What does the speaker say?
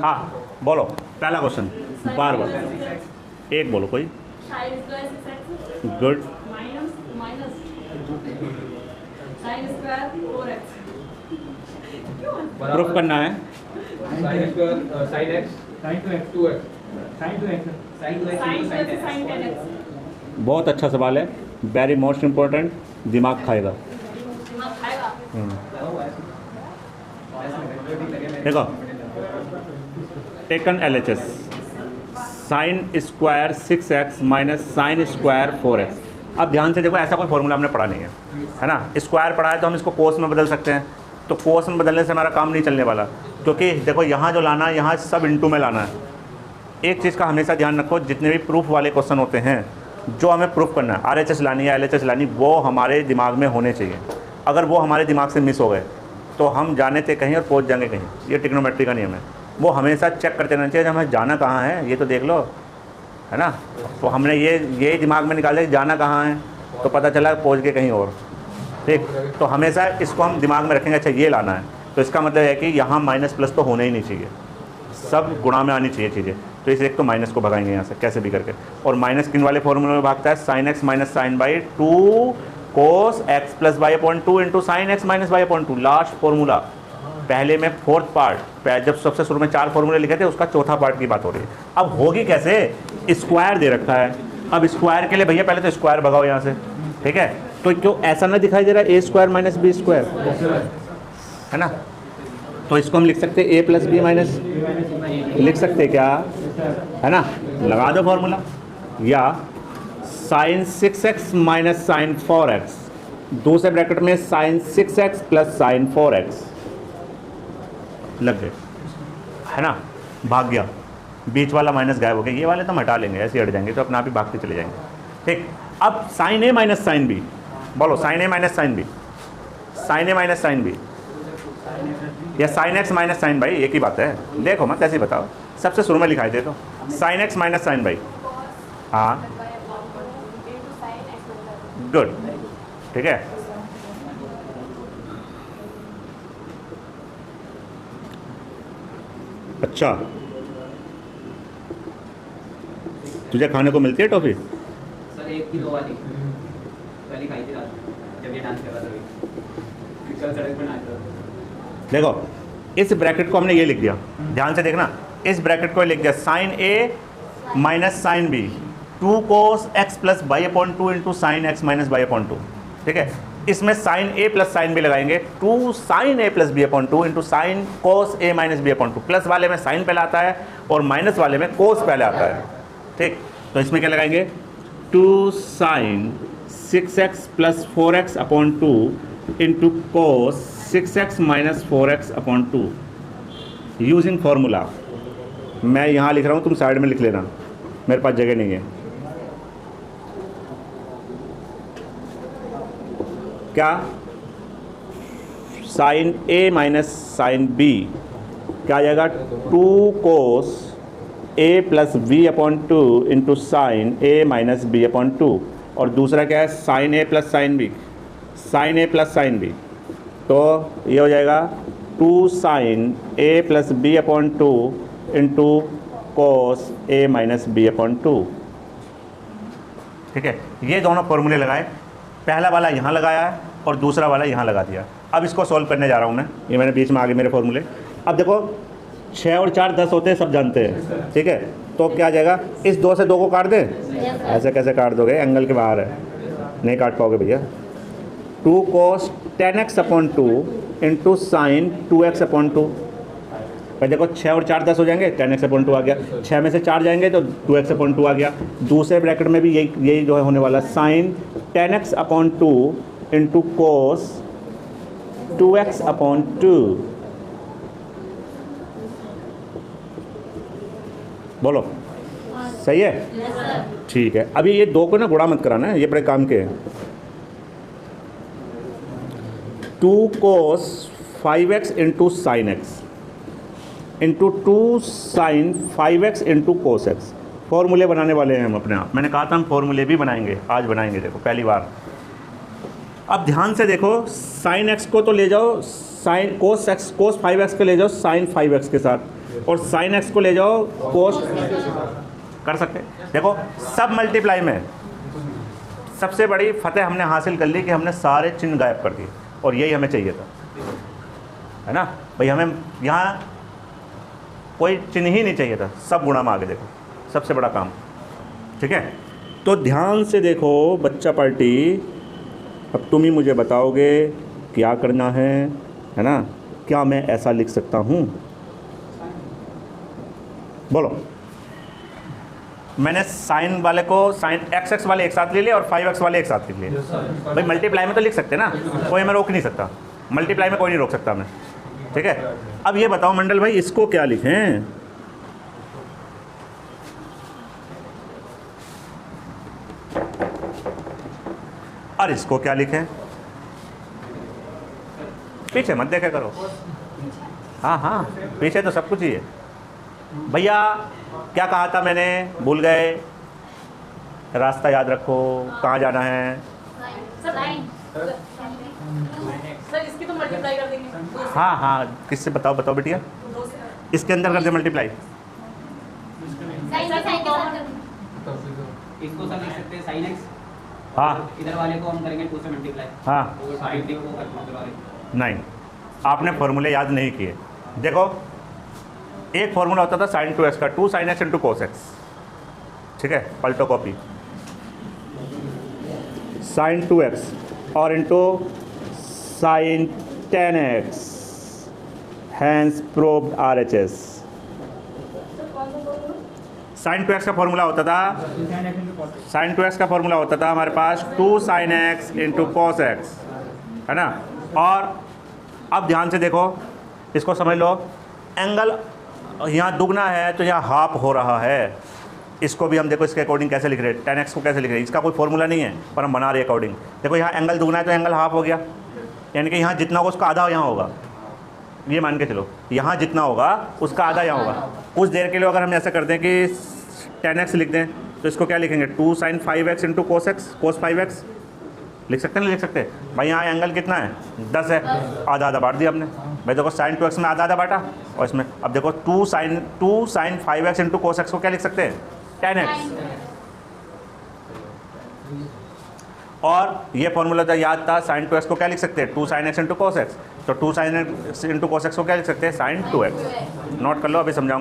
हाँ बोलो पहला क्वेश्चन, बार बार एक बोलो कोई। गुड। प्रूफ करना है। बहुत अच्छा सवाल है, वेरी मोस्ट इम्पोर्टेंट, दिमाग खाएगा। देखो taken LHS, sine square 6x minus sine square 4x। अब ध्यान से देखो, ऐसा कोई फॉर्मूला हमने पढ़ा नहीं है ना। स्क्वायर पढ़ा है तो हम इसको कोस में बदल सकते हैं, तो कोस में बदलने से हमारा काम नहीं चलने वाला, क्योंकि देखो यहाँ जो लाना है यहाँ सब इंटू में लाना है। एक चीज़ का हमेशा ध्यान रखो, जितने भी प्रूफ वाले क्वेश्चन होते हैं जो हमें प्रूफ करना है, RHS लानी है LHS लानी, वो हमारे दिमाग में होने चाहिए। अगर वो हमारे दिमाग से मिस हो गए तो हम जाने थे कहीं और पहुंच जाएंगे कहीं। ये ट्रिग्नोमेट्री का नियम है, वो हमेशा चेक करते रहना चाहिए, हमें जाना कहाँ है ये तो देख लो, है ना। तो हमने ये दिमाग में निकाल दिया जाना कहाँ है, तो पता चला पहुंच गए कहीं और। ठीक, तो हमेशा इसको हम दिमाग में रखेंगे, अच्छा ये लाना है, तो इसका मतलब है कि यहाँ माइनस प्लस तो होना ही नहीं चाहिए, सब गुणा में आनी चाहिए चीज़ें। तो इस एक तो माइनस को भगाएंगे यहाँ से कैसे भी करके। और माइनस किन वाले फॉर्मूले में भागता है, sine x minus sine y 2 cos x plus y upon 2 into sine x minus y upon 2। Last formula, पहले में फोर्थ पार्ट, जब सबसे शुरू में 4 फॉर्मूले लिखे थे उसका चौथा पार्ट की बात हो रही है। अब होगी कैसे, स्क्वायर दे रखा है, अब स्क्वायर के लिए भैया पहले तो स्क्वायर भगाओ यहाँ से, ठीक है। तो क्यों ऐसा ना दिखाई दे रहा है, a square minus B square, है ना। तो इसको हम लिख सकते हैं a प्लस बी माइनस, लिख सकते हैं क्या, है ना, लगा दो फॉर्मूला। या sign 6x minus sign 4x, दूसरे ब्रैकेट में sign 6x plus sign 4x, लग गए, है ना, भाग गया, बीच वाला माइनस गायब हो गया, ये वाले तो हम हटा लेंगे, ऐसे हट जाएंगे तो अपना आप ही भागते चले जाएंगे। ठीक, अब sine a minus sine b, बोलो sine a minus sine b, sine a minus sine b, या sine x minus sine y, एक ही बात है, देखो मत ऐसे ही बताओ, सबसे शुरू में लिखाई दे तो sine x minus sine y, हाँ गुड, ठीक है। अच्छा, तुझे खाने को मिलती है टॉफी? सर 1 की 2 वाली पहले खाई थी रात जब ये डांस कर रहा था, कल सड़क पर नाच रहा था। देखो इस ब्रैकेट को हमने ये लिख दिया, ध्यान से देखना, इस ब्रैकेट को लिख दिया sine a minus sine b 2 cos x plus y upon 2 into sine x minus y upon 2, ठीक है। इसमें sine a plus sine b लगाएंगे, 2 sine a plus B upon 2 into sine cos a minus B upon 2। Plus वाले में sign पहले आता है और माइनस वाले में कोस पहले आता है, ठीक। तो इसमें क्या लगाएंगे, 2 sine 6x plus 4x upon 2 into cos 6x minus 4x upon 2 using formula. मैं यहाँ लिख रहा हूँ, तुम साइड में लिख लेना, मेरे पास जगह नहीं है। क्या, sine a minus sine b क्या आ जाएगा, 2 cos a plus B upon 2 into sine a minus B upon 2, और दूसरा क्या है, sine a plus sine b, sine a plus sine b, तो ये हो जाएगा 2 sine a plus B upon 2 into cos a minus B upon 2, ठीक है। ये दोनों फॉर्मूले लगाए, पहला वाला यहाँ लगाया है और दूसरा वाला यहाँ लगा दिया। अब इसको सॉल्व करने जा रहा हूँ मैं, ये मैंने बीच में आगे मेरे फॉर्मूले। अब देखो 6 और 4 10 होते हैं, सब जानते हैं, ठीक है। तो क्या आ जाएगा, इस 2 से 2 को काट दें, ऐसे कैसे काट दोगे, एंगल के बाहर है, नहीं काट पाओगे भैया। 2 कोस 10x upon 2 into sign 2x upon 2, भाई देखो 6 और 4 10 हो जाएंगे, 10x अपॉन 2 आ गया, 6 में से 4 जाएंगे तो 2x अपॉन 2 आ गया। दूसरे ब्रैकेट में भी यही जो है होने वाला, sine 10x upon 2 into cos 2x upon 2, बोलो सही है, ठीक है। अभी ये 2 को ना गुणा मत कराना है, ये बड़े काम के हैं। 2 cos 5x into sine x into 2 sine 5x into cos x, फॉर्मूले बनाने वाले हैं हम अपने आप। मैंने कहा था हम फॉर्मूले भी बनाएंगे, आज बनाएंगे, देखो पहली बार। अब ध्यान से देखो, साइन एक्स को तो ले जाओ साइन कोस 5x को ले जाओ साइन 5x के साथ, और साइन x को ले जाओ कोस, कर सकते हैं। देखो सब मल्टीप्लाई में सबसे बड़ी फतेह हमने हासिल कर ली कि हमने सारे चिन्ह गायब कर दिए, और यही हमें चाहिए था, है ना भाई। हमें यहाँ कोई चिन्ह ही नहीं चाहिए था, सब गुणा में आगे देखो, सबसे बड़ा काम, ठीक है। तो ध्यान से देखो बच्चा पार्टी, अब तुम ही मुझे बताओगे क्या करना है ना। क्या मैं ऐसा लिख सकता हूँ, बोलो। मैंने साइन वाले को साइन x वाले एक साथ ले लिए और 5x वाले एक साथ ले लिए। भाई मल्टीप्लाई में तो लिख सकते ना, कोई हमें रोक नहीं सकता, मल्टीप्लाई में कोई नहीं रोक सकता हमें, ठीक है। अब ये बताओ मंडल भाई, इसको क्या लिखें? और इसको क्या लिखें? पीछे मत देखा करो, हाँ हाँ पीछे तो सब कुछ ही है। भैया क्या कहा था मैंने, भूल गए? रास्ता याद रखो, कहाँ जाना है। सर इसकी तो मल्टीप्लाई कर देंगे। हाँ हाँ किससे, बताओ बताओ बेटिया, इसके अंदर कर दे मल्टीप्लाई। इसको सर लिख सकते हैं sin x, हाँ इधर वाले को हम करेंगे 2 से मल्टीप्लाई, हाँ और 50 को करके नहीं, आपने फॉर्मूले याद नहीं किए। देखो एक फार्मूला होता था sin 2x का, 2 sin x into cos x, ठीक है, पलटो कॉपी, sin 2x और into sin 10x, hence proved RHS। sin 2x का फॉर्मूला होता था, sin 2x का फॉर्मूला होता था हमारे पास 2 sin x into cos x, है ना। और अब ध्यान से देखो, इसको समझ लो, एंगल यहाँ दुगना है तो यहाँ हाफ हो रहा है। इसको भी हम देखो इसके अकॉर्डिंग कैसे लिख रहे हैं, 10x को कैसे लिख रहे हैं, इसका कोई फॉर्मूला नहीं है पर हम बना रहे हैं अकॉर्डिंग। देखो यहाँ एंगल दुगना है तो एंगल हाफ हो गया, यानी कि यहाँ जितना होगा उसका आधा यहाँ होगा, ये मान के चलो, यहाँ जितना होगा उसका आधा यहाँ होगा। कुछ देर के लिए अगर हम ऐसा कर दें कि 10x लिख दें तो इसको क्या लिखेंगे, 2 sin 5x into cos x, cos 5x लिख सकते हैं, नहीं लिख सकते भाई। यहाँ एंगल कितना है, 10 है, आधा आधा बांट दिया हमने भाई। देखो sin 2x में आधा आधा बांटा, और इसमें अब देखो 2 sin 5x into cos x को क्या लिख सकते हैं, 10x। और ये फॉर्मूला था याद था, sin 2x को क्या लिख सकते हैं, 2 sin x into cos x, तो 2 sin x into cos x को क्या लिख सकते हैं, sin 2x। नोट कर लो, अभी समझाऊंगा।